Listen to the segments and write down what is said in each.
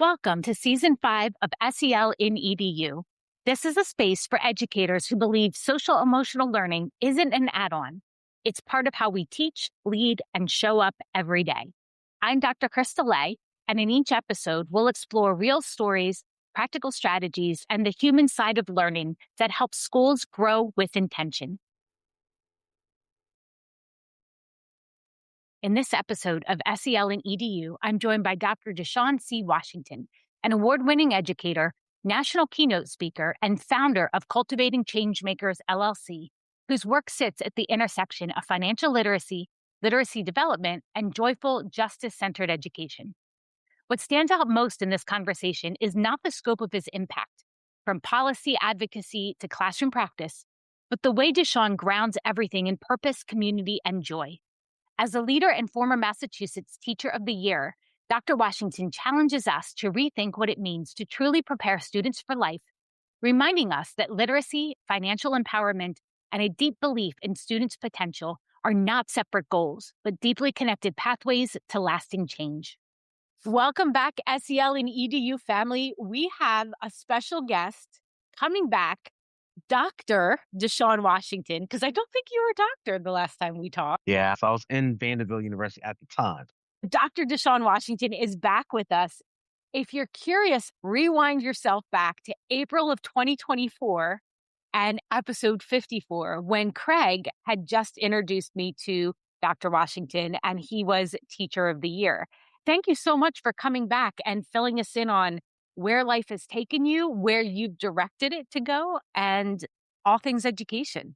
Welcome to Season 5 of SEL in EDU. This is a space for educators who believe social emotional learning isn't an add-on. It's part of how we teach, lead, and show up every day. I'm Dr. Krista Lay, and in each episode, we'll explore real stories, practical strategies, and the human side of learning that helps schools grow with intention. In this episode of SEL in EDU, I'm joined by Dr. Deshawn C. Washington, an award-winning educator, national keynote speaker, and founder of Cultivating Changemakers, LLC, whose work sits at the intersection of financial literacy, literacy development, and joyful, justice-centered education. What stands out most in this conversation is not the scope of his impact, from policy advocacy to classroom practice, but the way Deshawn grounds everything in purpose, community, and joy. As a leader and former Massachusetts Teacher of the Year, Dr. Washington challenges us to rethink what it means to truly prepare students for life, reminding us that literacy, financial empowerment, and a deep belief in students' potential are not separate goals, but deeply connected pathways to lasting change. Welcome back, SEL and EDU family. We have a special guest coming back, Dr. Deshawn Washington, because I don't think you were a doctor the last time we talked. Yeah, so I was in Vanderbilt University at the time. Dr. Deshawn Washington is back with us. If you're curious, rewind yourself back to April of 2024 and episode 54, when Craig had just introduced me to Dr. Washington, and he was Teacher of the Year. Thank you so much for coming back and filling us in on where life has taken you, where you've directed it to go, and all things education.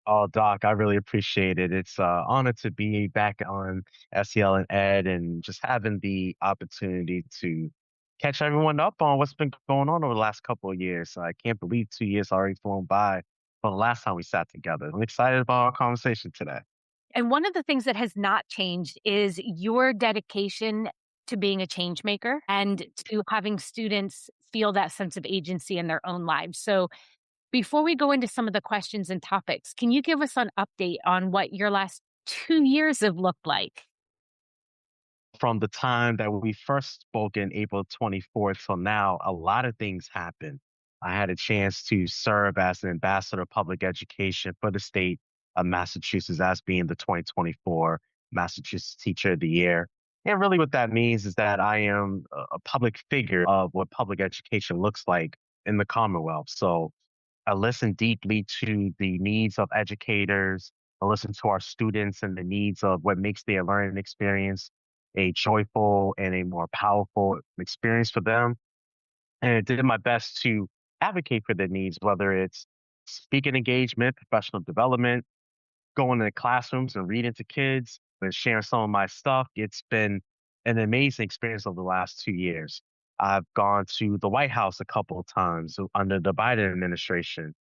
Oh, Doc, I really appreciate it. It's an honor to be back on SEL and Ed and just having the opportunity to catch everyone up on what's been going on over the last couple of years. I can't believe 2 years already flown by from the last time we sat together. I'm excited about our conversation today. And one of the things that has not changed is your dedication to being a change maker and to having students feel that sense of agency in their own lives. So before we go into some of the questions and topics, can you give us an update on what your last 2 years have looked like? From the time that we first spoke in April 24th till now, a lot of things happened. I had a chance to serve as an ambassador of public education for the state of Massachusetts as being the 2024 Massachusetts Teacher of the Year. And really what that means is that I am a public figure of what public education looks like in the Commonwealth. So I listen deeply to the needs of educators. I listen to our students and the needs of what makes their learning experience a joyful and a more powerful experience for them. And I did my best to advocate for their needs, whether it's speaking engagement, professional development, going into classrooms and reading to kids and sharing some of my stuff. It's been an amazing experience over the last 2 years. I've gone to the White House a couple of times under the Biden administration.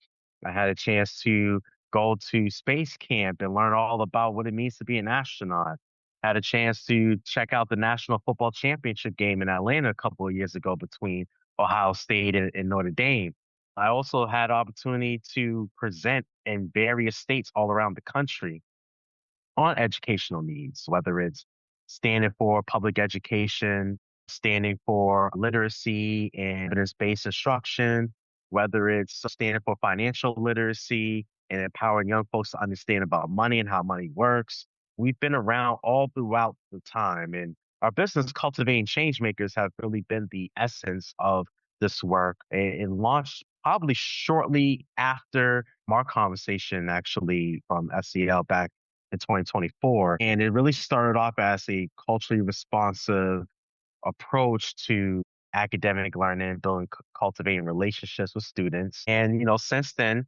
I had a chance to go to space camp and learn all about what it means to be an astronaut. Had a chance to check out the National Football Championship game in Atlanta a couple of years ago between Ohio State and Notre Dame. I also had opportunity to present in various states all around the country on educational needs, whether it's standing for public education, standing for literacy and evidence-based instruction, whether it's standing for financial literacy and empowering young folks to understand about money and how money works. We've been around all throughout the time, and our business, Cultivating Changemakers, have really been the essence of this work and launched probably shortly after our conversation, actually, from SEL back in 2024. And it really started off as a culturally responsive approach to academic learning, building, cultivating relationships with students. And, since then,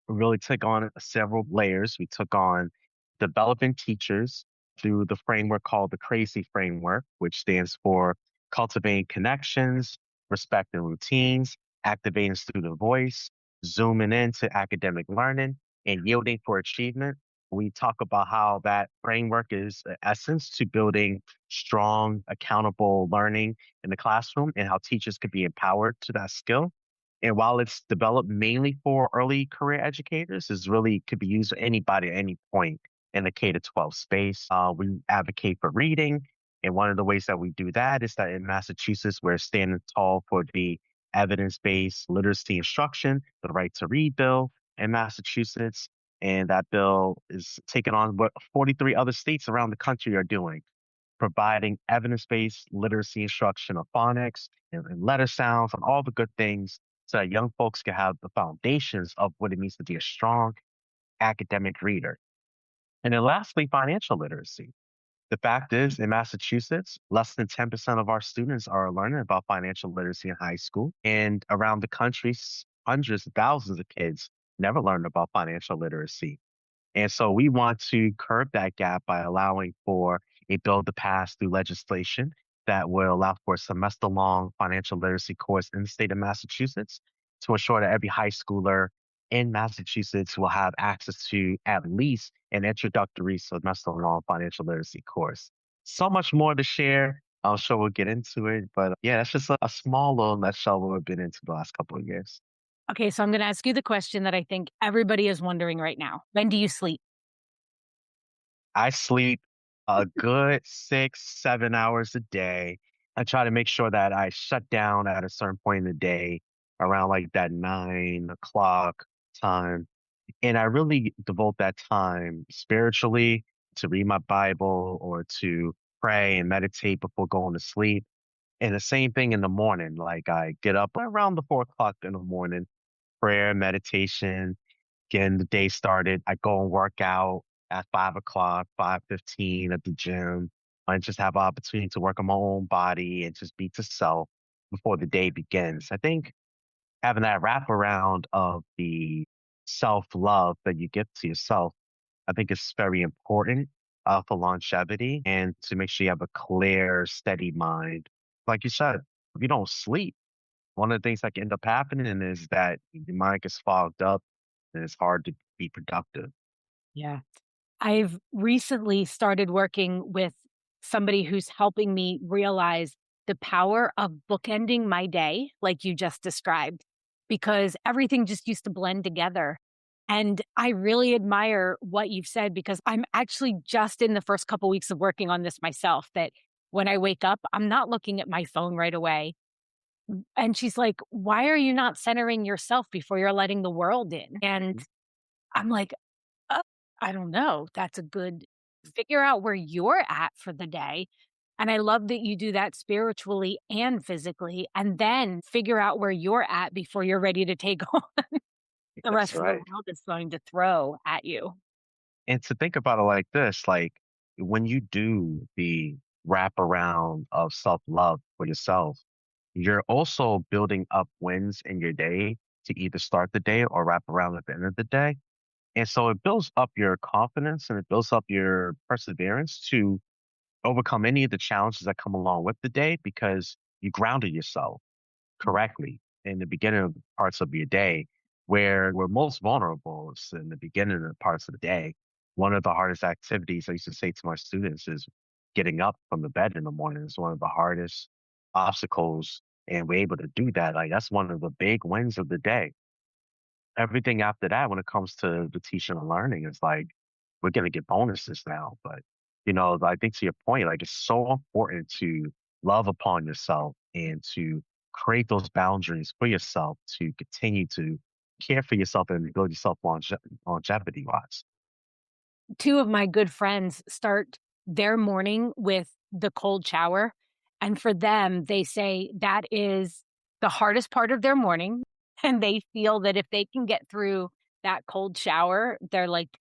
we really took on several layers. We took on developing teachers through the framework called the CRAZY framework, which stands for cultivating connections, respecting routines, activating student voice, zooming into academic learning, and yielding for achievement. We talk about how that framework is the essence to building strong, accountable learning in the classroom and how teachers could be empowered to that skill. And while it's developed mainly for early career educators, it really could be used for anybody at any point in the K to 12 space. We advocate for reading And one of the ways that we do that is that in Massachusetts, we're standing tall for the evidence-based literacy instruction, the right to read bill in Massachusetts. And that bill is taking on what 43 other states around the country are doing, providing evidence-based literacy instruction of phonics and letter sounds and all the good things so that young folks can have the foundations of what it means to be a strong academic reader. And then lastly, financial literacy. The fact is, in Massachusetts, less than 10% of our students are learning about financial literacy in high school. And around the country, hundreds of thousands of kids never learned about financial literacy. And so we want to curb that gap by allowing for a bill to pass through legislation that will allow for a semester long financial literacy course in the state of Massachusetts to ensure that every high schooler in Massachusetts will have access to at least an introductory semester long financial literacy course. So much more to share. I'm sure we'll get into it. But yeah, that's just a small little nutshell of what we've been into the last couple of years. Okay, so I'm going to ask you the question that I think everybody is wondering right now. When do you sleep? I sleep a good 6, 7 hours a day. I try to make sure that I shut down at a certain point in the day around like that 9 o'clock time. And I really devote that time spiritually to read my Bible or to pray and meditate before going to sleep. And the same thing in the morning. Like I get up around the 4 o'clock in the morning, prayer, meditation, getting the day started. I go and work out at 5 o'clock, 5:15 at the gym. I just have an opportunity to work on my own body and just be to self before the day begins. I think having that wraparound of the self-love that you give to yourself, I think is very important for longevity and to make sure you have a clear, steady mind. Like you said, if you don't sleep, one of the things that can end up happening is that your mind gets fogged up and it's hard to be productive. Yeah. I've recently started working with somebody who's helping me realize the power of bookending my day, like you just described, because everything just used to blend together. And I really admire what you've said because I'm actually just in the first couple weeks of working on this myself. That when I wake up, I'm not looking at my phone right away. And she's like, "Why are you not centering yourself before you're letting the world in?" And I'm like, "Oh, I don't know. That's a good figure out where you're at for the day." And I love that you do that spiritually and physically, and then figure out where you're at before you're ready to take on the That's rest of the right. world is going to throw at you. And to think about it like this, like when you do the wraparound of self-love for yourself, you're also building up wins in your day to either start the day or wrap around at the end of the day. And so it builds up your confidence and it builds up your perseverance to overcome any of the challenges that come along with the day because you grounded yourself correctly in the beginning of parts of your day where we're most vulnerable is in the beginning of the parts of the day. One of the hardest activities I used to say to my students is getting up from the bed in the morning is one of the hardest obstacles. And we're able to do that. Like that's one of the big wins of the day. Everything after that, when it comes to the teaching and learning, is like we're gonna get bonuses now. But I think to your point, like it's so important to love upon yourself and to create those boundaries for yourself to continue to care for yourself and build yourself longevity wise. Two of my good friends start their morning with the cold shower, and for them, they say that is the hardest part of their morning, and they feel that if they can get through that cold shower, they're like,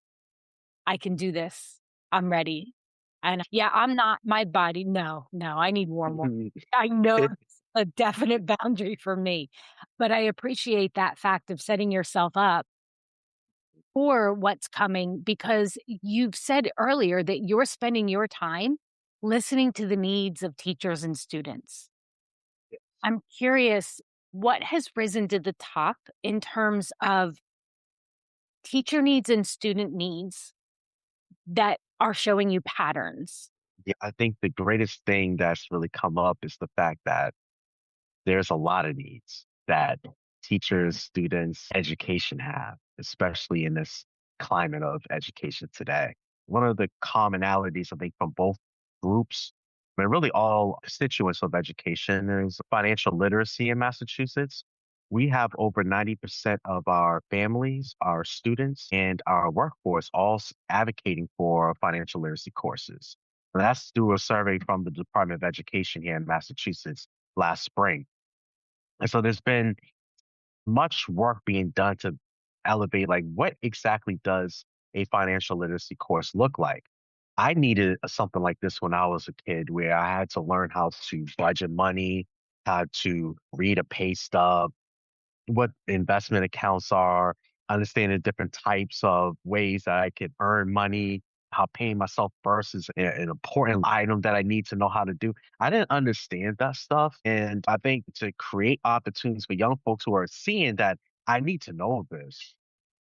"I can do this. I'm ready." And, yeah, I'm not my body no, no, I need warm water. I know it's a definite boundary for me, but I appreciate that fact of setting yourself up for what's coming because you've said earlier that you're spending your time listening to the needs of teachers and students. I'm curious, what has risen to the top in terms of teacher needs and student needs that are showing you patterns? Yeah, I think the greatest thing that's really come up is the fact that there's a lot of needs that teachers, students, education have, especially in this climate of education today. One of the commonalities, I think, from both groups and really all constituents of education is financial literacy in Massachusetts. We have over 90% of our families, our students, and our workforce advocating for financial literacy courses. And that's through a survey from the Department of Education here in Massachusetts last spring. And so there's been much work being done to elevate like what exactly does a financial literacy course look like. I needed something like this when I was a kid where I had to learn how to budget money, how to read a pay stub, what investment accounts are, understanding different types of ways that I could earn money, how paying myself first is an important item that I need to know how to do. I didn't understand that stuff. And I think to create opportunities for young folks who are seeing that I need to know this,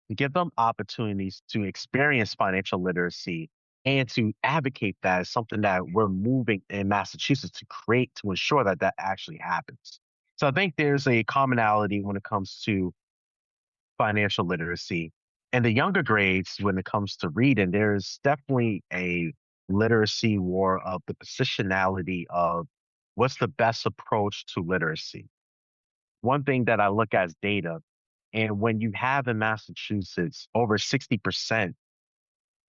to give them opportunities to experience financial literacy and to advocate that as something that we're moving in Massachusetts to create to ensure that that actually happens. So I think there's a commonality when it comes to financial literacy. And the younger grades, when it comes to reading, there's definitely a literacy war of the positionality of what's the best approach to literacy. One thing that I look at is data. And when you have in Massachusetts over 60%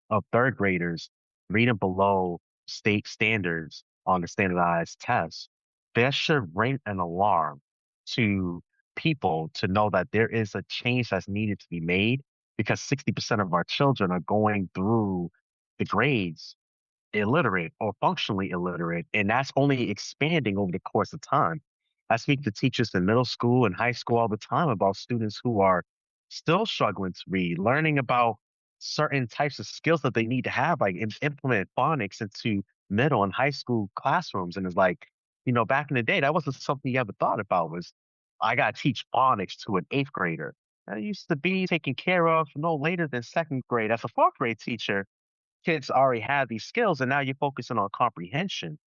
of third graders reading below state standards on the standardized tests, that should ring an alarm to people to know that there is a change that's needed to be made because 60% of our children are going through the grades illiterate or functionally illiterate, and that's only expanding over the course of time. I speak to teachers in middle school and high school all the time about students who are still struggling to read, learning about certain types of skills that they need to have, like implement phonics into middle and high school classrooms. And it's like, back in the day, that wasn't something you ever thought about was I got to teach phonics to an eighth grader. That used to be taken care of no later than second grade. As a fourth grade teacher, kids already have these skills and now you're focusing on comprehension.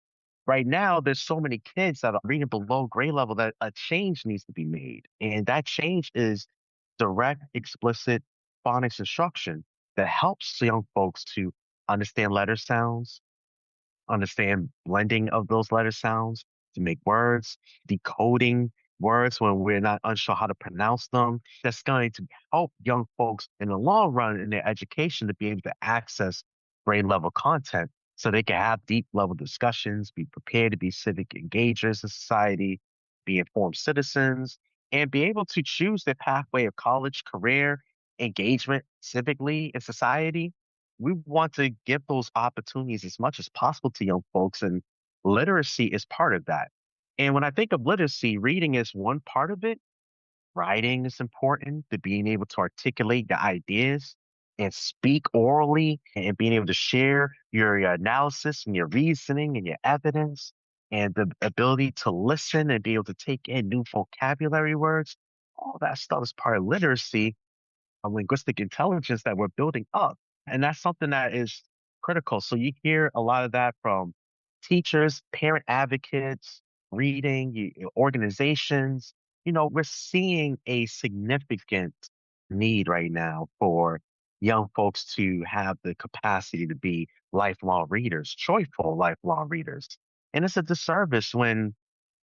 Right now, there's so many kids that are reading below grade level that a change needs to be made. And that change is direct, explicit phonics instruction that helps young folks to understand letter sounds, understand blending of those letter sounds to make words, decoding words when we're not unsure how to pronounce them. That's going to help young folks in the long run in their education to be able to access grade level content so they can have deep level discussions, be prepared to be civic engagers in society, be informed citizens, and be able to choose their pathway of college, career, engagement civically in society. We want to give those opportunities as much as possible to young folks, and literacy is part of that. And when I think of literacy, reading is one part of it. Writing is important to being able to articulate the ideas and speak orally and being able to share your analysis and your reasoning and your evidence and the ability to listen and be able to take in new vocabulary words. All that stuff is part of literacy of linguistic intelligence that we're building up. And that's something that is critical. So you hear a lot of that from teachers, parent advocates, reading, organizations. We're seeing a significant need right now for young folks to have the capacity to be lifelong readers, joyful lifelong readers. And it's a disservice when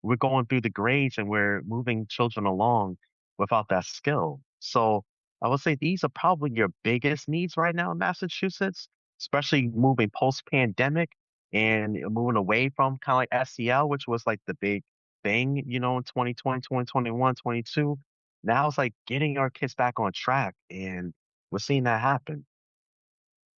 we're going through the grades and we're moving children along without that skill. So I would say these are probably your biggest needs right now in Massachusetts, especially moving post pandemic and moving away from kind of like SEL, which was like the big thing, in 2020, 2021, 22. Now it's like getting our kids back on track, and we're seeing that happen.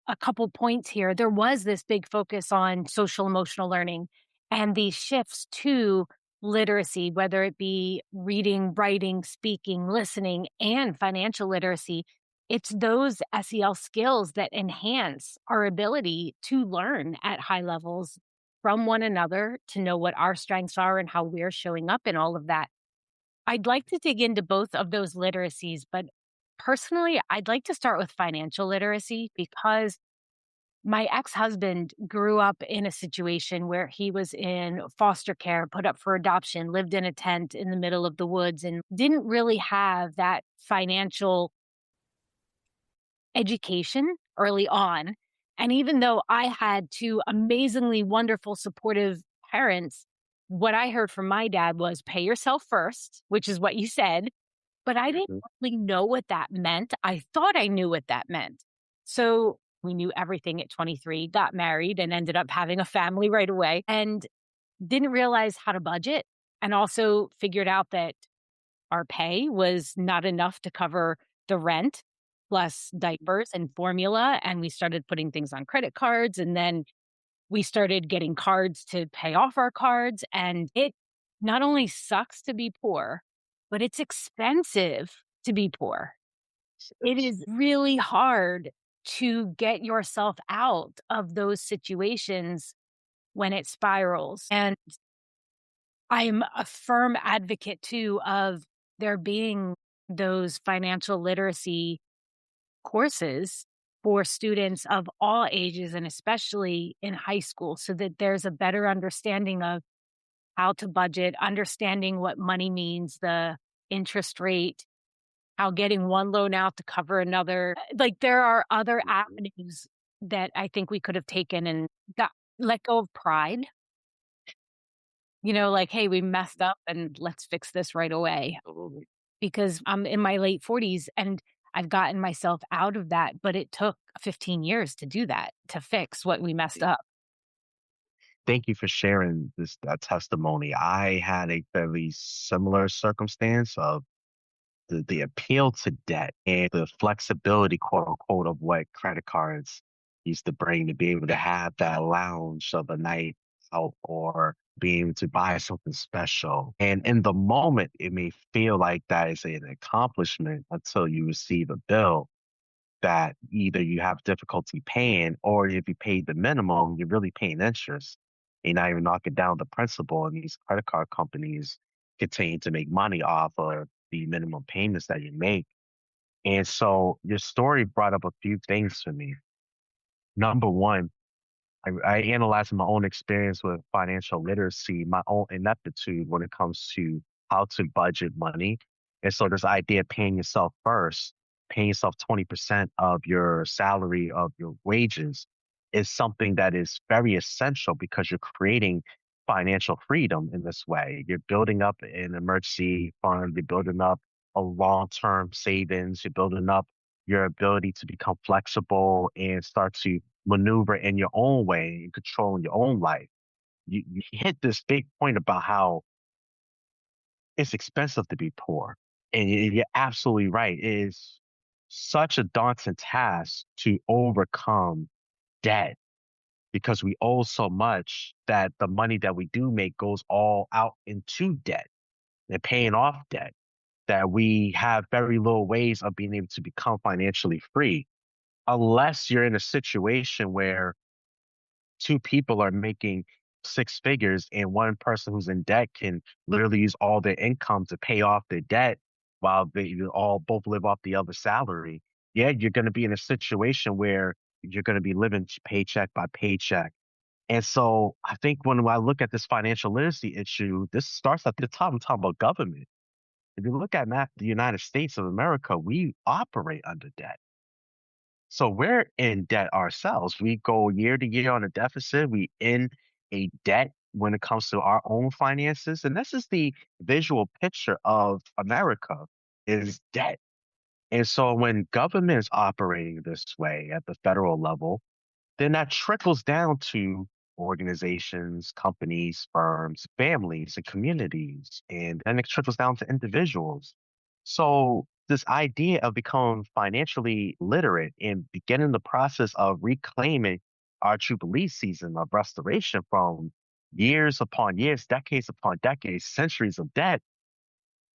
A couple points here. There was this big focus on social emotional learning and these shifts to literacy, whether it be reading, writing, speaking, listening, and financial literacy. It's those SEL skills that enhance our ability to learn at high levels from one another, to know what our strengths are and how we're showing up in all of that. I'd like to dig into both of those literacies, but personally, I'd like to start with financial literacy because my ex-husband grew up in a situation where he was in foster care, put up for adoption, lived in a tent in the middle of the woods, and didn't really have that financial education early on. And even though I had two amazingly wonderful, supportive parents, what I heard from my dad was pay yourself first, which is what you said, but I didn't Mhm. really know what that meant. I thought I knew what that meant. So we knew everything at 23, got married, and ended up having a family right away, and didn't realize how to budget, and also figured out that our pay was not enough to cover the rent plus diapers and formula. And we started putting things on credit cards. And then we started getting cards to pay off our cards. And it not only sucks to be poor, but it's expensive to be poor. It Yes. is really hard to get yourself out of those situations when it spirals. And I'm a firm advocate too of there being those financial literacy courses for students of all ages and especially in high school so that there's a better understanding of how to budget, understanding what money means, the interest rate, how getting one loan out to cover another. Like there are other Mhm. avenues that I think we could have taken and got let go of pride. Like, "Hey, we messed up and let's fix this right away." Absolutely. Because I'm in my late 40s and I've gotten myself out of that, but it took 15 years to do that, to fix what we messed up. Thank you for sharing that testimony. I had a very similar circumstance of the appeal to debt and the flexibility, quote unquote, of what credit cards used to bring to be able to have that lounge of a night out or being able to buy something special. And in the moment, it may feel like that is an accomplishment until you receive a bill that either you have difficulty paying, or if you paid the minimum, you're really paying interest. You're not even knocking down the principal, and these credit card companies continue to make money off of the minimum payments that you make. And so your story brought up a few things for me. Number one, I analyzed my own experience with financial literacy, my own ineptitude when it comes to how to budget money. And so this idea of paying yourself first, paying yourself 20% of your salary, of your wages, is something that is very essential because you're creating financial freedom in this way. You're building up an emergency fund, you're building up a long-term savings, you're building up your ability to become flexible and start to maneuver in your own way and controlling your own life. You hit this big point about how it's expensive to be poor. And you're absolutely right. It is such a daunting task to overcome debt because we owe so much that the money that we do make goes all out into debt and paying off debt, that we have very little ways of being able to become financially free unless you're in a situation where two people are making six figures and one person who's in debt can literally use all their income to pay off their debt while they all both live off the other salary. Yeah, you're going to be in a situation where you're going to be living paycheck by paycheck. And so I think when I look at this financial literacy issue, this starts at the top. I'm talking about government. If you look at the United States of America, we operate under debt. So we're in debt ourselves. We go year to year on a deficit. We in a debt when it comes to our own finances. And this is the visual picture of America is debt. And so when government is operating this way at the federal level, then that trickles down to organizations, companies, firms, families, and communities. And then it trickles down to individuals. So, this idea of becoming financially literate and beginning the process of reclaiming our Jubilee season of restoration from years upon years, decades upon decades, centuries of debt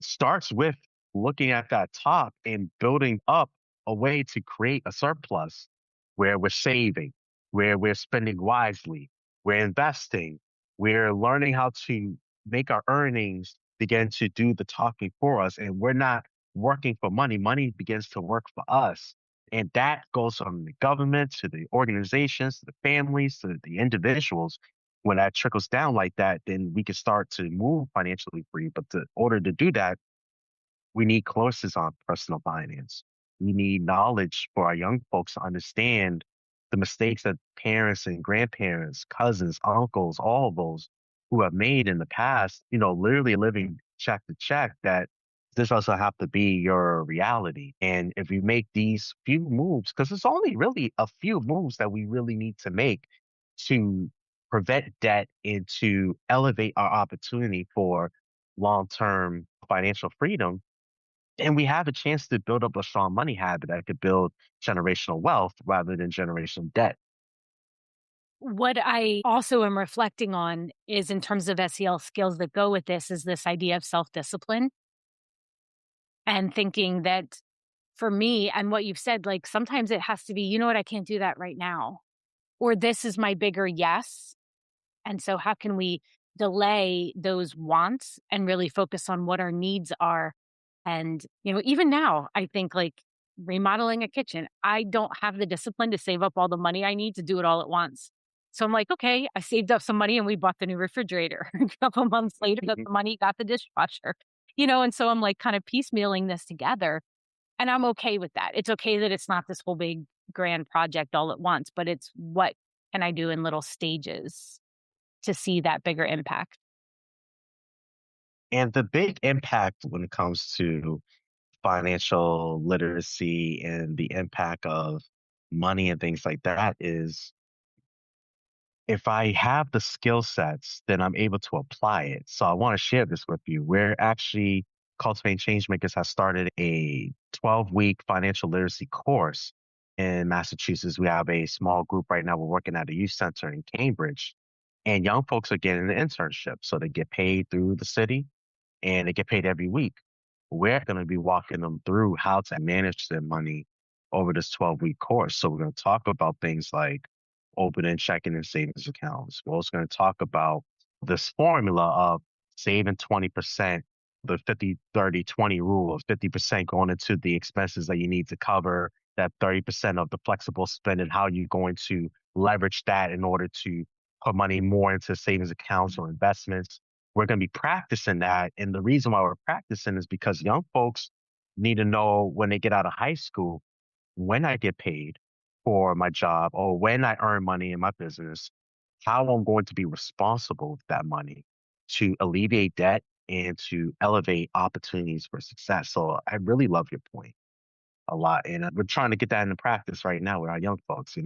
starts with looking at that top and building up a way to create a surplus where we're saving, where we're spending wisely, we're investing, we're learning how to make our earnings begin to do the talking for us. And we're not working for money, money begins to work for us. And that goes from the government to the organizations, to the families, to the individuals. When that trickles down like that, then we can start to move financially free. But in order to do that, we need courses on personal finance. We need knowledge for our young folks to understand the mistakes that parents and grandparents, cousins, uncles, all of those who have made in the past, literally living check to check, that this also have to be your reality. And if you make these few moves, because it's only really a few moves that we really need to make to prevent debt and to elevate our opportunity for long-term financial freedom, and we have a chance to build up a strong money habit that could build generational wealth rather than generational debt. What I also am reflecting on is in terms of SEL skills that go with this is this idea of self-discipline and thinking that for me and what you've said, like sometimes it has to be, you know what, I can't do that right now. Or this is my bigger yes. And so how can we delay those wants and really focus on what our needs are? And, even now, I think like remodeling a kitchen, I don't have the discipline to save up all the money I need to do it all at once. So I'm like, okay, I saved up some money and we bought the new refrigerator. A couple months later, got Mhm. the money, got the dishwasher, and so I'm like kind of piecemealing this together. And I'm okay with that. It's okay that it's not this whole big grand project all at once, but it's what can I do in little stages to see that bigger impact. And the big impact when it comes to financial literacy and the impact of money and things like that is, if I have the skill sets, then I'm able to apply it. So I want to share this with you. We're actually, Cultivating Changemakers has started a 12-week financial literacy course in Massachusetts. We have a small group right now. We're working at a youth center in Cambridge, and young folks are getting an internship. So they get paid through the city and they get paid every week. We're going to be walking them through how to manage their money over this 12-week course. So we're going to talk about things like opening checking and savings accounts. We're also going to talk about this formula of saving 20%, the 50-30-20 rule of 50% going into the expenses that you need to cover, that 30% of the flexible spending, how you're going to leverage that in order to put money more into savings accounts or investments. We're going to be practicing that. And the reason why we're practicing is because young folks need to know when they get out of high school, when I get paid for my job or when I earn money in my business, how I'm going to be responsible with that money to alleviate debt and to elevate opportunities for success. So I really love your point a lot. And we're trying to get that into practice right now with our young folks.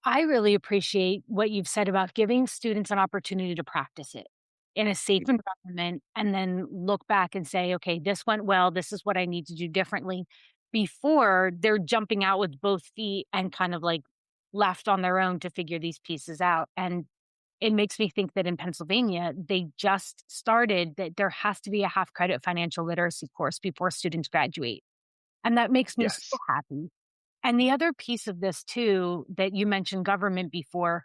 I really appreciate what you've said about giving students an opportunity to practice it in a safe environment and then look back and say, okay, this went well. This is what I need to do differently before they're jumping out with both feet and kind of like left on their own to figure these pieces out. And it makes me think that in Pennsylvania, they just started that there has to be a half credit financial literacy course before students graduate. And that makes me so Yes. happy. And the other piece of this too, that you mentioned government before,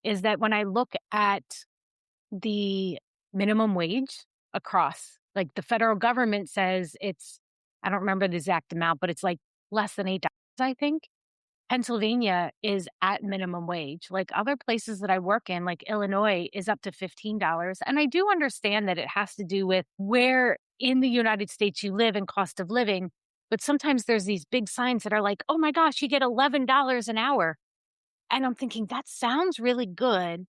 is that when I look at the minimum wage across, like the federal government says it's, I don't remember the exact amount, but it's like less than $8, I think. Pennsylvania is at minimum wage. Like other places that I work in, like Illinois, is up to $15. And I do understand that it has to do with where in the United States you live and cost of living. But sometimes there's these big signs that are like, oh my gosh, you get $11 an hour. And I'm thinking, that sounds really good.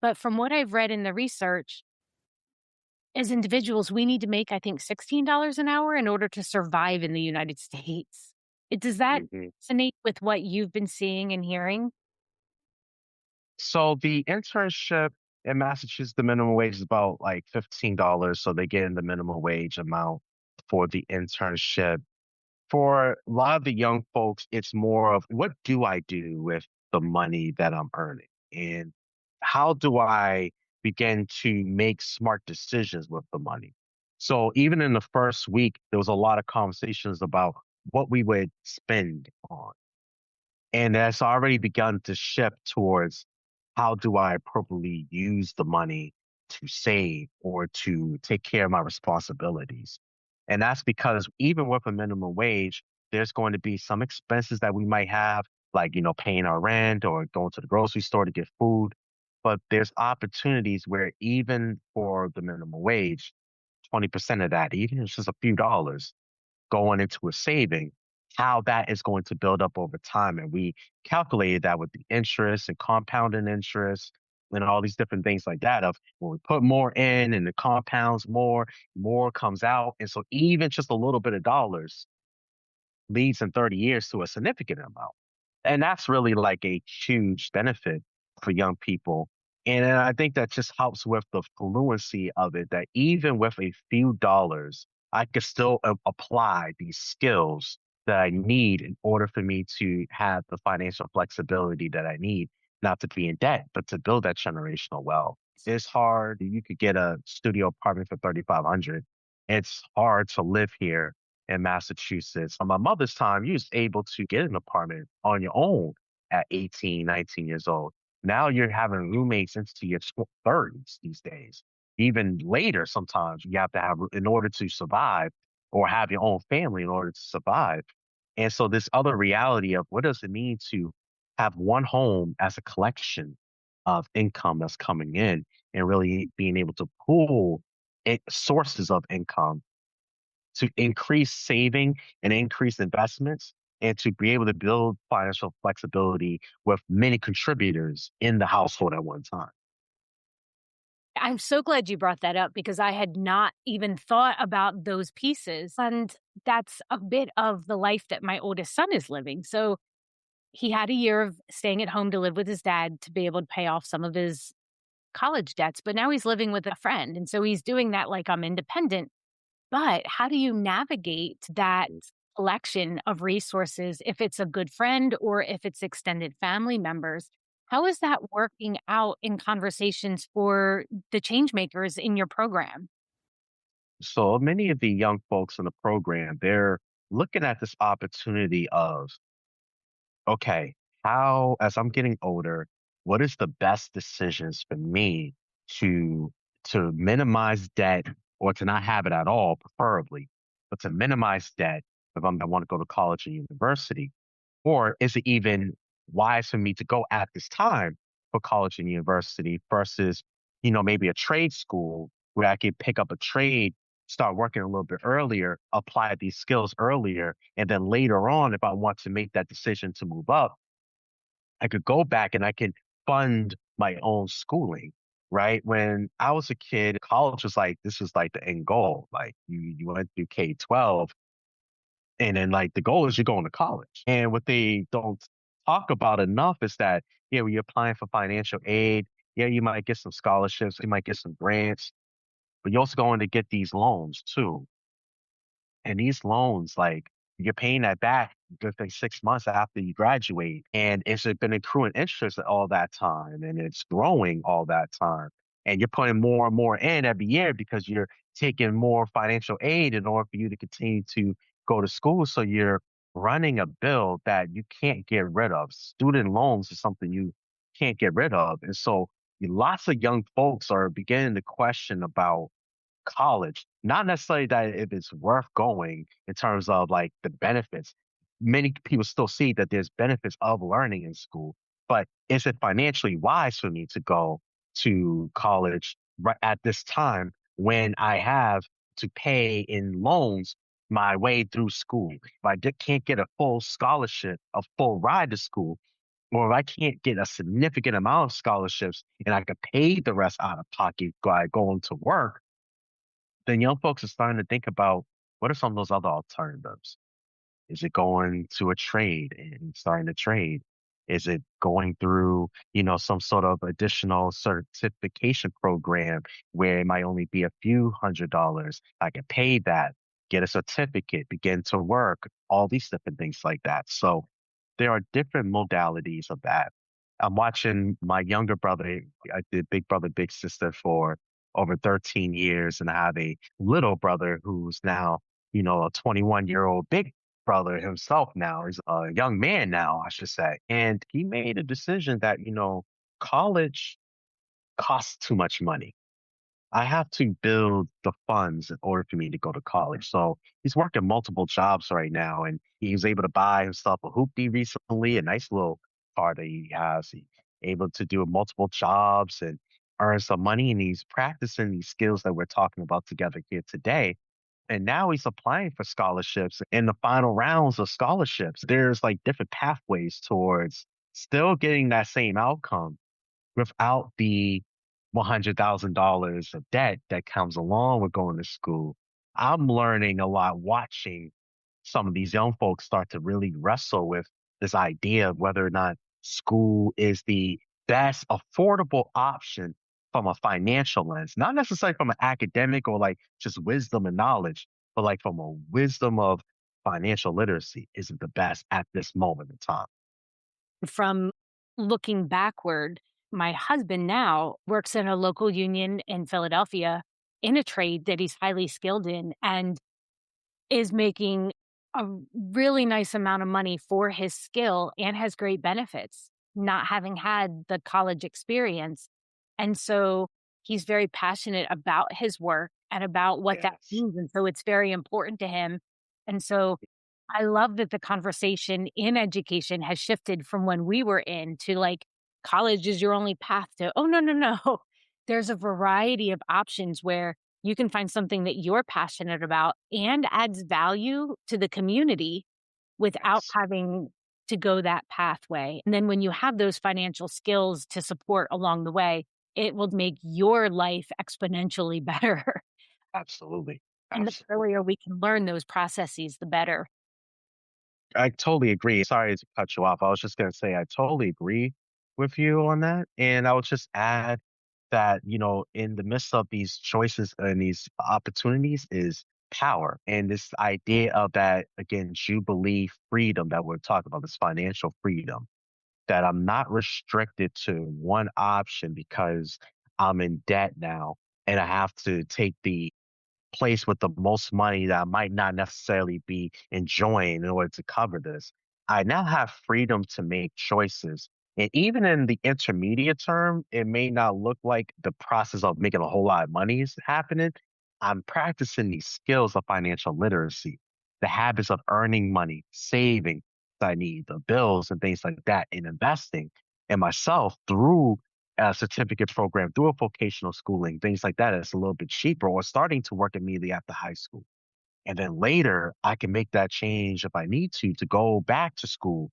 But from what I've read in the research, as individuals, we need to make, I think, $16 an hour in order to survive in the United States. Does that Mhm. resonate with what you've been seeing and hearing? So the internship in Massachusetts, the minimum wage is about like $15. So they get in the minimum wage amount for the internship. For a lot of the young folks, it's more of what do I do with the money that I'm earning? And how do I begin to make smart decisions with the money? So even in the first week, there was a lot of conversations about what we would spend on. And that's already begun to shift towards how do I appropriately use the money to save or to take care of my responsibilities. And that's because even with a minimum wage, there's going to be some expenses that we might have, like, paying our rent or going to the grocery store to get food. But there's opportunities where even for the minimum wage, 20% of that, even if it's just a few dollars, going into a saving, how that is going to build up over time. And we calculated that with the interest and compounding interest and all these different things like that of when we put more in and the compounds more comes out. And so even just a little bit of dollars leads in 30 years to a significant amount. And that's really like a huge benefit for young people. And I think that just helps with the fluency of it, that even with a few dollars, I could still apply these skills that I need in order for me to have the financial flexibility that I need, not to be in debt, but to build that generational wealth. It's hard. You could get a studio apartment for 3,500. It's hard to live here in Massachusetts. On my mother's time, you was able to get an apartment on your own at 18, 19 years old. Now you're having roommates into your 30s these days. Even later, sometimes you have to have, in order to survive, or have your own family in order to survive. And so this other reality of what does it mean to have one home as a collection of income that's coming in, and really being able to pool sources of income to increase saving and increase investments, and to be able to build financial flexibility with many contributors in the household at one time. I'm so glad you brought that up because I had not even thought about those pieces. And that's a bit of the life that my oldest son is living. So he had a year of staying at home to live with his dad to be able to pay off some of his college debts, but now he's living with a friend. And so he's doing that like I'm independent. But how do you navigate that collection of resources if it's a good friend or if it's extended family members? How is that working out in conversations for the change makers in your program? So many of the young folks in the program, they're looking at this opportunity of, okay, how, as I'm getting older, what is the best decisions for me to minimize debt, or to not have it at all, preferably, but to minimize debt if I want to go to college and university? Or is it even wise for me to go at this time for college and university versus, maybe a trade school where I could pick up a trade, start working a little bit earlier, apply these skills earlier, and then later on, if I want to make that decision to move up, I could go back and I can fund my own schooling. Right. When I was a kid, college was like, this was like the end goal. Like you went through K-12, and then like the goal is you're going to college. And what they don't talk about enough is that, yeah, when you're applying for financial aid, yeah, you might get some scholarships, you might get some grants, but you're also going to get these loans too. And these loans, like, you're paying that back within 6 months after you graduate. And it's been accruing interest all that time, and it's growing all that time. And you're putting more and more in every year because you're taking more financial aid in order for you to continue to go to school. So you're running a bill that you can't get rid of. Student loans is something you can't get rid of. And so lots of young folks are beginning to question about college. Not necessarily that if it's worth going in terms of like the benefits. Many people still see that there's benefits of learning in school, but is it financially wise for me to go to college right at this time when I have to pay in loans my way through school? If can't get a full scholarship, a full ride to school, or if I can't get a significant amount of scholarships and I could pay the rest out of pocket by going to work, then young folks are starting to think about what are some of those other alternatives? Is it going to a trade and starting to trade? Is it going through, some sort of additional certification program where it might only be a few $100s? I can pay that, get a certificate, begin to work, all these different things like that. So there are different modalities of that. I'm watching my younger brother. I did Big Brother, Big Sister for over 13 years, and I have a little brother who's now, a 21-year-old big brother himself now. He's a young man now, I should say. And he made a decision that, college costs too much money. I have to build the funds in order for me to go to college. So he's working multiple jobs right now, and he was able to buy himself a hoopty recently, a nice little car that he has. He able to do multiple jobs and earn some money, and he's practicing these skills that we're talking about together here today. And now he's applying for scholarships in the final rounds of scholarships. There's like different pathways towards still getting that same outcome, without the $100,000 of debt that comes along with going to school. I'm learning a lot watching some of these young folks start to really wrestle with this idea of whether or not school is the best affordable option from a financial lens, not necessarily from an academic or like just wisdom and knowledge, but like from a wisdom of financial literacy isn't the best at this moment in time. From looking backward, my husband now works in a local union in Philadelphia in a trade that he's highly skilled in and is making a really nice amount of money for his skill and has great benefits, not having had the college experience. And so he's very passionate about his work and about what that Yes. means. And so it's very important to him. And so I love that the conversation in education has shifted from when we were in to like college is your only path to, oh, no, no, no. There's a variety of options where you can find something that you're passionate about and adds value to the community without Yes. having to go that pathway. And then when you have those financial skills to support along the way, it will make your life exponentially better. Absolutely. And the Absolutely. earlier we can learn those processes, the better. I totally agree. Sorry to cut you off. I was just going to say, I totally agree with you on that. And I would just add that, in the midst of these choices and these opportunities is power. And this idea of that, again, Jubilee freedom that we're talking about, this financial freedom, that I'm not restricted to one option because I'm in debt now and I have to take the place with the most money that I might not necessarily be enjoying in order to cover this. I now have freedom to make choices. And even in the intermediate term, it may not look like the process of making a whole lot of money is happening. I'm practicing these skills of financial literacy, the habits of earning money, saving that I need, the bills and things like that, and investing in myself through a certificate program, through a vocational schooling, things like that. It's a little bit cheaper or starting to work immediately after high school. And then later I can make that change if I need to go back to school,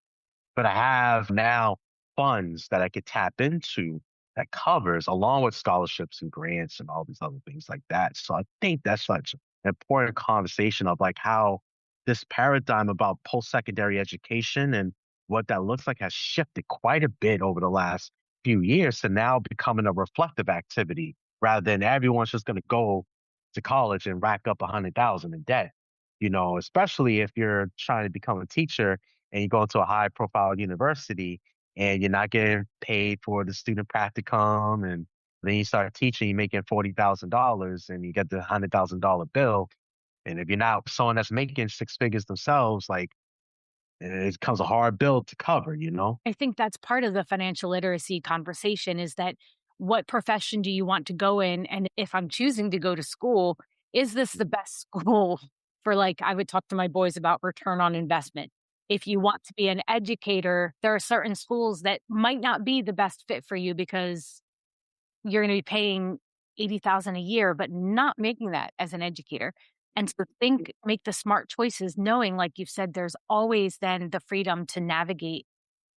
but I have now funds that I could tap into that covers along with scholarships and grants and all these other things like that. So I think that's such an important conversation of like how this paradigm about post-secondary education and what that looks like has shifted quite a bit over the last few years to now becoming a reflective activity rather than everyone's just going to go to college and rack up 100,000 in debt. Especially if you're trying to become a teacher and you go to a high profile university and you're not getting paid for the student practicum and then you start teaching, you're making $40,000 and you get the $100,000 bill. And if you're not someone that's making six figures themselves, like it becomes a hard bill to cover. I think that's part of the financial literacy conversation is that what profession do you want to go in? And if I'm choosing to go to school, is this the best school for like, I would talk to my boys about return on investment. If you want to be an educator, there are certain schools that might not be the best fit for you because you're going to be paying 80,000 a year, but not making that as an educator. And so make the smart choices, knowing, like you've said, there's always then the freedom to navigate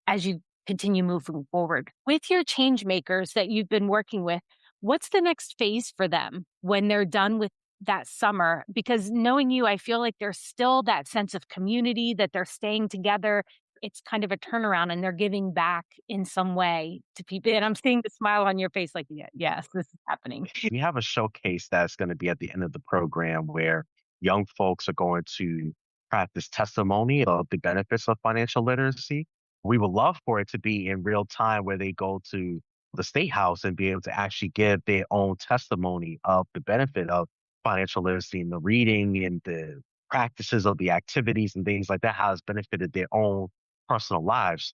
as you continue moving forward. With your change makers that you've been working with, what's the next phase for them when they're done with that summer? Because knowing you, I feel like there's still that sense of community, that they're staying together. It's kind of a turnaround and they're giving back in some way to people. And I'm seeing the smile on your face like, yeah, yes, this is happening. We have a showcase that's going to be at the end of the program where young folks are going to practice testimony of the benefits of financial literacy. We would love for it to be in real time where they go to the state house and be able to actually give their own testimony of the benefit of financial literacy and the reading and the practices of the activities and things like that, how it's benefited their own personal lives.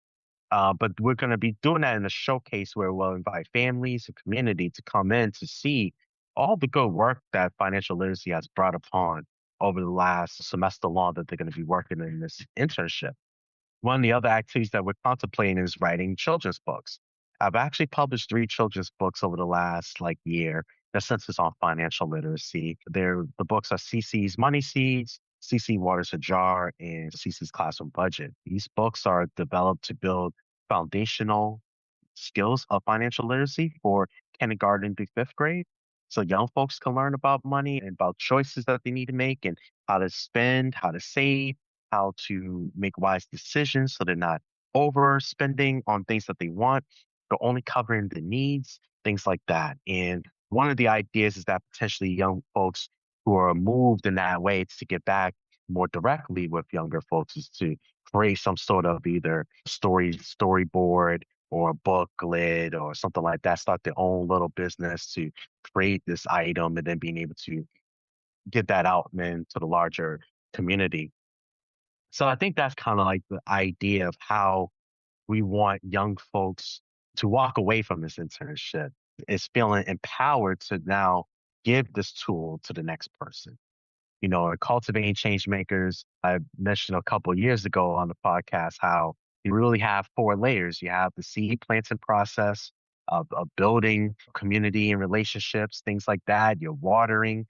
But we're going to be doing that in a showcase where we'll invite families and community to come in to see all the good work that financial literacy has brought upon over the last semester long that they're going to be working in this internship. One of the other activities that we're contemplating is writing children's books. I've actually published three children's books over the last year that centers on financial literacy. The books are CC's Money Seeds, CC Waters a Jar, and CC's Classroom Budget. These books are developed to build foundational skills of financial literacy for kindergarten through fifth grade. So young folks can learn about money and about choices that they need to make and how to spend, how to save, how to make wise decisions so they're not overspending on things that they want, but only covering the needs, things like that. And one of the ideas is that potentially young folks who are moved in that way to get back more directly with younger folks is to create some sort of either storyboard or a booklet or something like that, start their own little business to create this item and then being able to get that out then to the larger community. So I think that's kind of like the idea of how we want young folks to walk away from this internship is feeling empowered to now give this tool to the next person. Cultivating change makers. I mentioned a couple of years ago on the podcast how you really have four layers. You have the seed planting process of building community and relationships, things like that. You're watering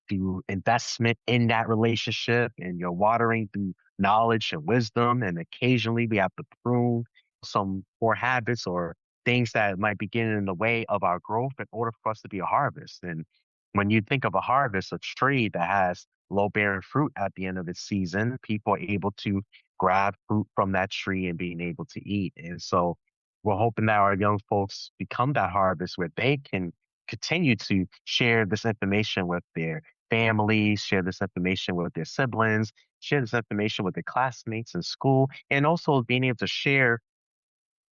through investment in that relationship, and you're watering through knowledge and wisdom. And occasionally we have to prune some poor habits or things that might be getting in the way of our growth in order for us to be a harvest. And when you think of a harvest, a tree that has low bearing fruit at the end of its season, people are able to grab fruit from that tree and being able to eat. And so we're hoping that our young folks become that harvest where they can continue to share this information with their families, share this information with their siblings, share this information with their classmates in school, and also being able to share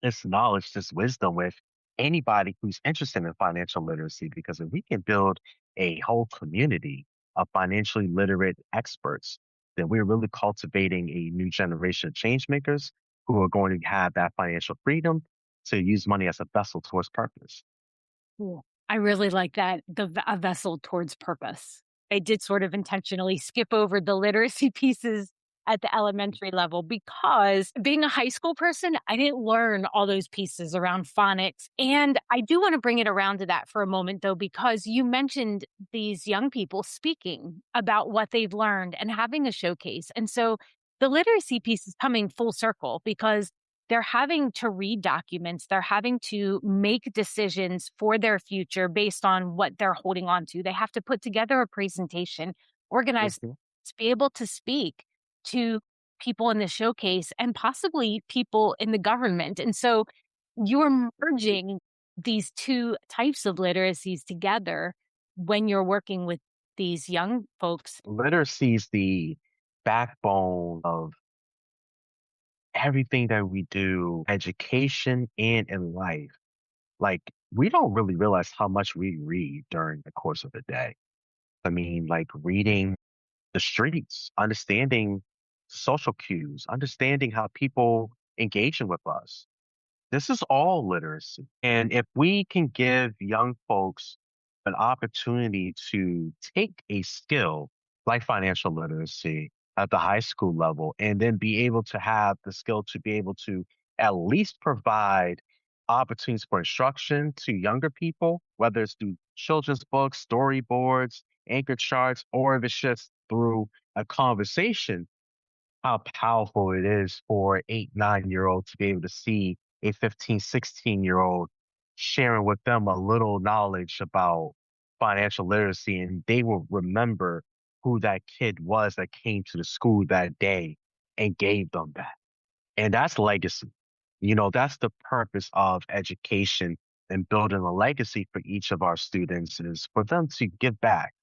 this knowledge, this wisdom with anybody who's interested in financial literacy. Because if we can build a whole community of financially literate experts, then we're really cultivating a new generation of change makers who are going to have that financial freedom to use money as a vessel towards purpose. Cool. I really like that, a vessel towards purpose. I did sort of intentionally skip over the literacy pieces at the elementary level because being a high school person, I didn't learn all those pieces around phonics. And I do want to bring it around to that for a moment, though, because you mentioned these young people speaking about what they've learned and having a showcase. And so the literacy piece is coming full circle because they're having to read documents. They're having to make decisions for their future based on what they're holding on to. They have to put together a presentation, organize Mhm. to be able to speak to people in the showcase and possibly people in the government. And so you're merging these two types of literacies together when you're working with these young folks. Literacy is the backbone of everything that we do, education and in life. Like, we don't really realize how much we read during the course of the day. I mean, like reading the streets, understanding social cues, understanding how people engaging with us. This is all literacy. And if we can give young folks an opportunity to take a skill like financial literacy at the high school level and then be able to have the skill to be able to at least provide opportunities for instruction to younger people, whether it's through children's books, storyboards, anchor charts, or if it's just through a conversation, how powerful it is for 8, 9-year old to be able to see a 15, 16-year old sharing with them a little knowledge about financial literacy. And they will remember who that kid was that came to the school that day and gave them that. And that's legacy. That's the purpose of education and building a legacy for each of our students is for them to give back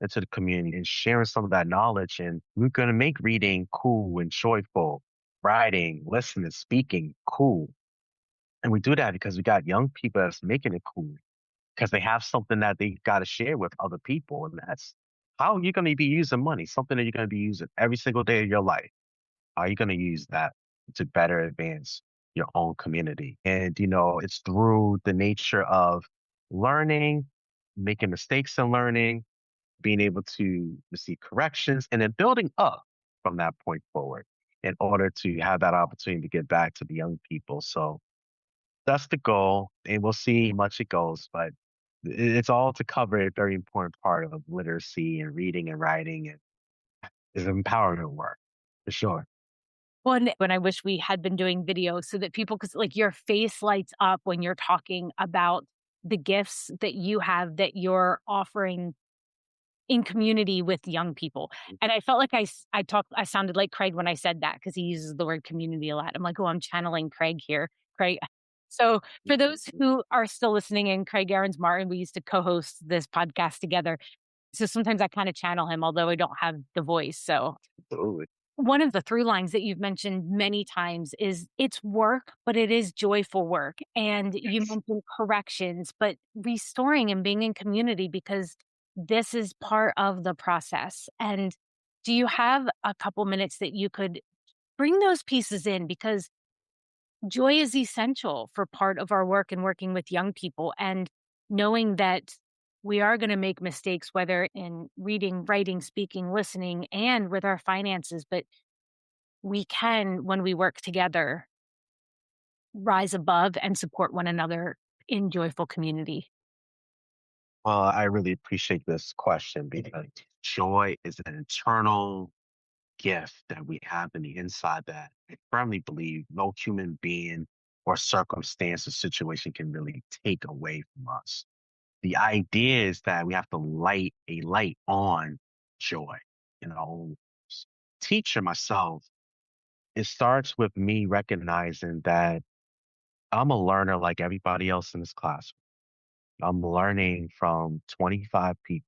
into the community and sharing some of that knowledge. And we're going to make reading cool and joyful, writing, listening, speaking cool. And we do that because we got young people that's making it cool because they have something that they got to share with other people. And that's how you're going to be using money, something that you're going to be using every single day of your life. How are you going to use that to better advance your own community? And, it's through the nature of learning, making mistakes and learning, being able to receive corrections, and then building up from that point forward in order to have that opportunity to get back to the young people. So that's the goal, and we'll see how much it goes, but it's all to cover a very important part of literacy and reading and writing and is empowerment work for sure. Well, and when I wish we had been doing video so that people, because like your face lights up when you're talking about the gifts that you have that you're offering in community with young people. And I felt like I sounded like Craig when I said that because he uses the word community a lot. I'm like, "Oh, I'm channeling Craig here." Craig. So for those who are still listening in, Craig Aarons Martin, we used to co-host this podcast together. So sometimes I kind of channel him, although I don't have the voice. So Absolutely. one of the through lines that you've mentioned many times is it's work, but it is joyful work. And you Yes. mentioned corrections, but restoring and being in community because this is part of the process. And do you have a couple minutes that you could bring those pieces in? Because joy is essential for part of our work and working with young people. And knowing that we are going to make mistakes, whether in reading, writing, speaking, listening, and with our finances, but we can, when we work together, rise above and support one another in joyful community. Well, I really appreciate this question because joy is an internal gift that we have in the inside that I firmly believe no human being or circumstance or situation can really take away from us. The idea is that we have to light a light on joy. You know, teacher myself, it starts with me recognizing that I'm a learner like everybody else in this class. I'm learning from 25 people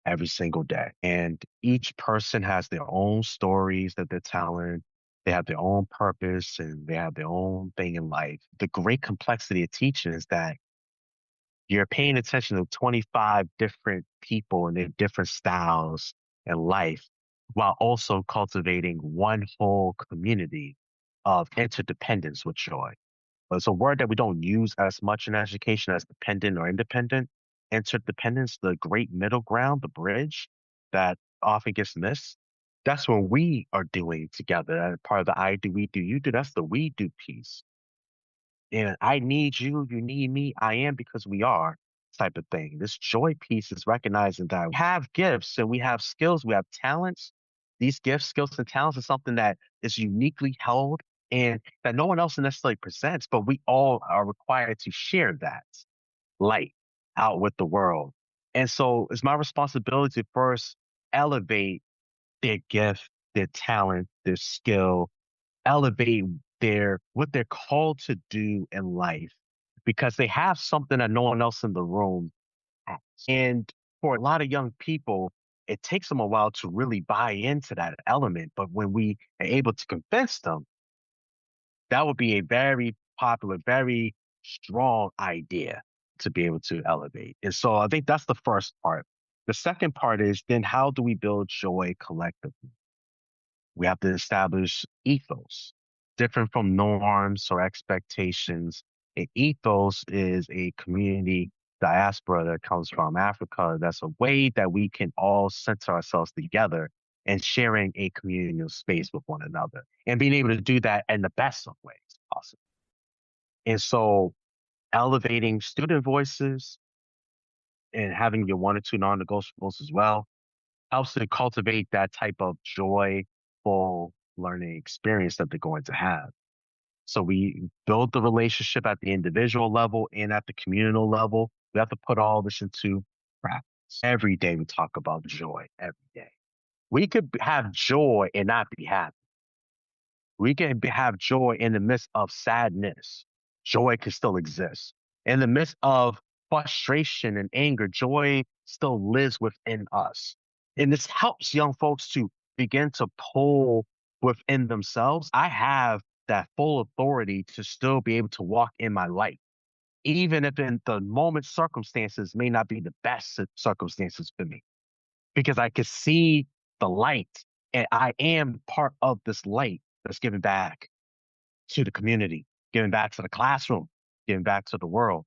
every single day. And each person has their own stories that they're telling. They have their own purpose and they have their own thing in life. The great complexity of teaching is that you're paying attention to 25 different people and their different styles and life while also cultivating one whole community of interdependence with joy. It's a word that we don't use as much in education as dependent or independent. Interdependence, the great middle ground, the bridge that often gets missed. That's what we are doing together. And part of the I do, we do, you do. That's the we do piece. And I need you, you need me, I am because we are type of thing. This joy piece is recognizing that we have gifts and we have skills, we have talents. These gifts, skills, and talents is something that is uniquely held and that no one else necessarily presents, but we all are required to share that light out with the world. And so it's my responsibility to first elevate their gift, their talent, their skill, elevate their what they're called to do in life because they have something that no one else in the room has. And for a lot of young people, it takes them a while to really buy into that element. But when we are able to convince them, that would be a very popular, very strong idea to be able to elevate. And so I think that's the first part. The second part is then how do we build joy collectively? We have to establish ethos, different from norms or expectations. An ethos is a community diaspora that comes from Africa. That's a way that we can all center ourselves together and sharing a communal space with one another and being able to do that in the best of ways possible. And so elevating student voices and having your one or two non-negotiables as well helps to cultivate that type of joyful learning experience that they're going to have. So we build the relationship at the individual level and at the communal level. We have to put all this into practice. Every day we talk about joy every day. We could have joy and not be happy. We can have joy in the midst of sadness. Joy can still exist. In the midst of frustration and anger, joy still lives within us. And this helps young folks to begin to pull within themselves. I have that full authority to still be able to walk in my light, even if in the moment circumstances may not be the best circumstances for me, because I can see the light and I am part of this light that's given back to the community, giving back to the classroom, giving back to the world.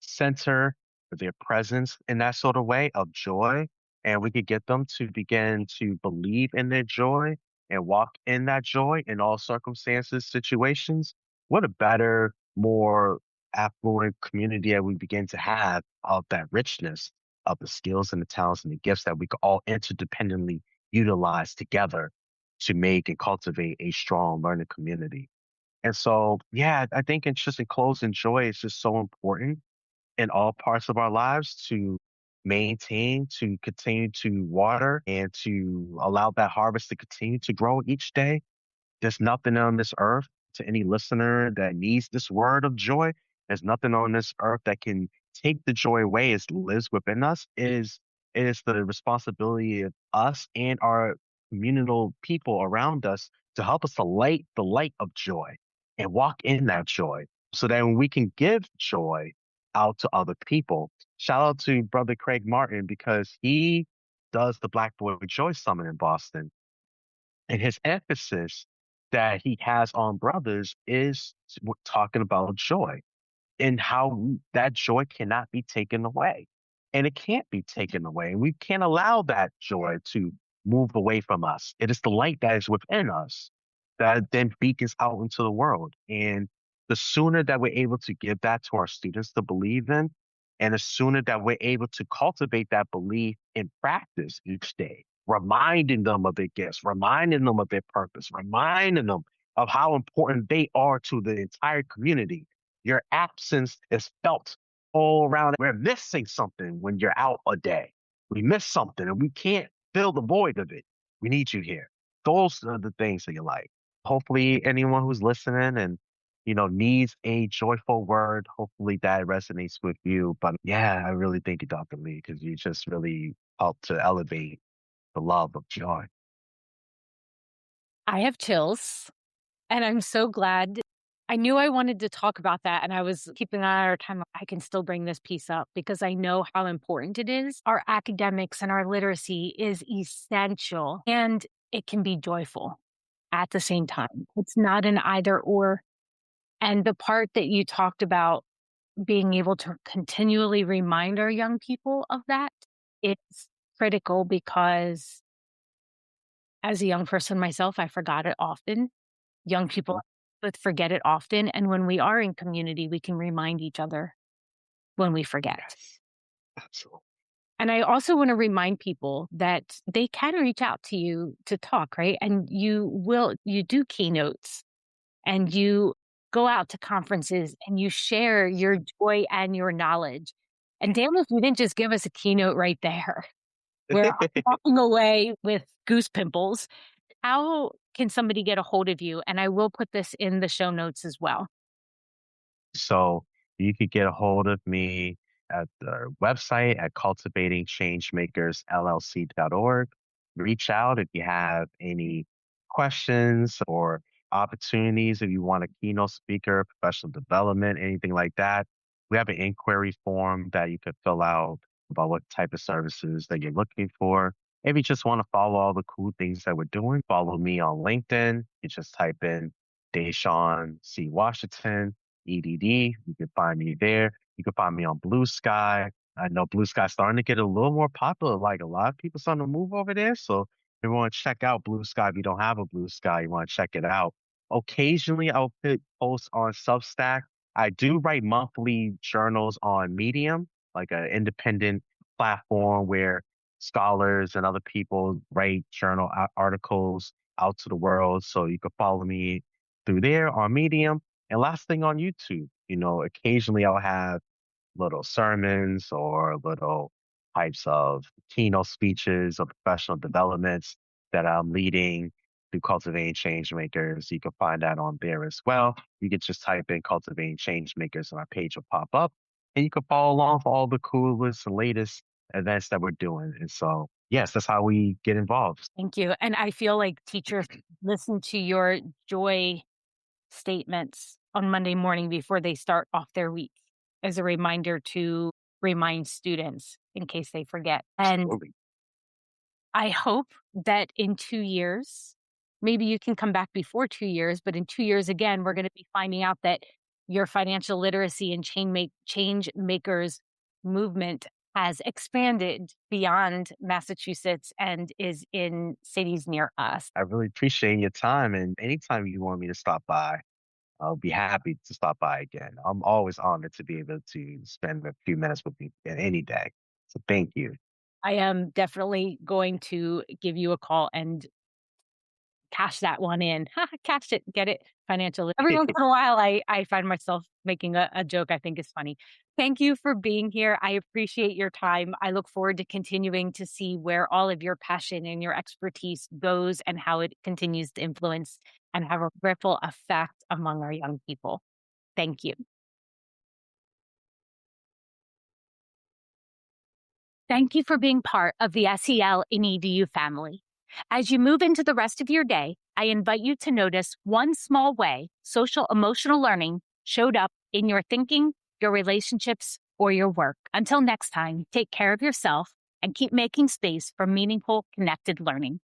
Center their presence in that sort of way of joy. And we could get them to begin to believe in their joy and walk in that joy in all circumstances, situations. What a better, more affluent community that we begin to have of that richness of the skills and the talents and the gifts that we could all interdependently utilize together to make and cultivate a strong learning community. And so, yeah, I think it's just in closing, joy is just so important in all parts of our lives to maintain, to continue to water, and to allow that harvest to continue to grow each day. There's nothing on this earth to any listener that needs this word of joy. There's nothing on this earth that can take the joy away. It lives within us. It is the responsibility of us and our communal people around us to help us to light the light of joy and walk in that joy so that when we can give joy out to other people. Shout out to Brother Craig Martin because he does the Black Boy Joy Summit in Boston. And his emphasis that he has on brothers is talking about joy and how that joy cannot be taken away. And it can't be taken away. We can't allow that joy to move away from us. It is the light that is within us that then beacons out into the world. And the sooner that we're able to give that to our students to believe in, and the sooner that we're able to cultivate that belief in practice each day, reminding them of their gifts, reminding them of their purpose, reminding them of how important they are to the entire community. Your absence is felt all around. We're missing something when you're out a day. We miss something and we can't fill the void of it. We need you here. Those are the things that you like. Hopefully anyone who's listening and needs a joyful word, hopefully that resonates with you. But yeah, I really thank you, Dr. Lee, because you just really helped to elevate the love of joy. I have chills, and I'm so glad. I knew I wanted to talk about that, and I was keeping an eye on our time. I can still bring this piece up because I know how important it is. Our academics and our literacy is essential, and it can be joyful at the same time. It's not an either or. And the part that you talked about being able to continually remind our young people of that, it's critical because as a young person myself, I forgot it often. Young people Mhm. both forget it often, and when we are in community, we can remind each other when we forget. Yes, absolutely. And I also wanna remind people that they can reach out to you to talk, right? And you do keynotes, and you go out to conferences, and you share your joy and your knowledge. And damn if you didn't just give us a keynote right there, where I'm walking away with goose pimples. How can somebody get a hold of you? And I will put this in the show notes as well. So you could get a hold of me at the website at cultivatingchangemakersllc.org. Reach out if you have any questions or opportunities, if you want a keynote speaker, professional development, anything like that. We have an inquiry form that you could fill out about what type of services that you're looking for. If you just want to follow all the cool things that we're doing, follow me on LinkedIn. You just type in Deshaun C. Washington EDD. You can find me there. You can find me on Blue Sky. I know Blue Sky's starting to get a little more popular. Like a lot of people starting to move over there. So if you want to check out Blue Sky, if you don't have a Blue Sky, you want to check it out. Occasionally, I'll put posts on Substack. I do write monthly journals on Medium, like an independent platform where scholars and other people write journal articles out to the world. So you can follow me through there on Medium. And last thing on YouTube, occasionally I'll have little sermons or little types of keynote speeches or professional developments that I'm leading through Cultivating Changemakers. You can find that on there as well. You can just type in Cultivating Changemakers and our page will pop up. And you can follow along for all the coolest and latest events that we're doing. And so, yes, that's how we get involved. Thank you. And I feel like teachers listen to your joy statements on Monday morning before they start off their week as a reminder to remind students in case they forget. And Absolutely. I hope that in 2 years, maybe you can come back before 2 years, but in 2 years again, we're gonna be finding out that your financial literacy and change makers movement has expanded beyond Massachusetts and is in cities near us. I really appreciate your time. And anytime you want me to stop by, I'll be happy to stop by again. I'm always honored to be able to spend a few minutes with you any day. So thank you. I am definitely going to give you a call and cash that one in. Cash it, get it financial. Every once in a while, I find myself making a joke I think is funny. Thank you for being here. I appreciate your time. I look forward to continuing to see where all of your passion and your expertise goes and how it continues to influence and have a ripple effect among our young people. Thank you. Thank you for being part of the SEL in EDU family. As you move into the rest of your day, I invite you to notice one small way social emotional learning showed up in your thinking, your relationships, or your work. Until next time, take care of yourself and keep making space for meaningful, connected learning.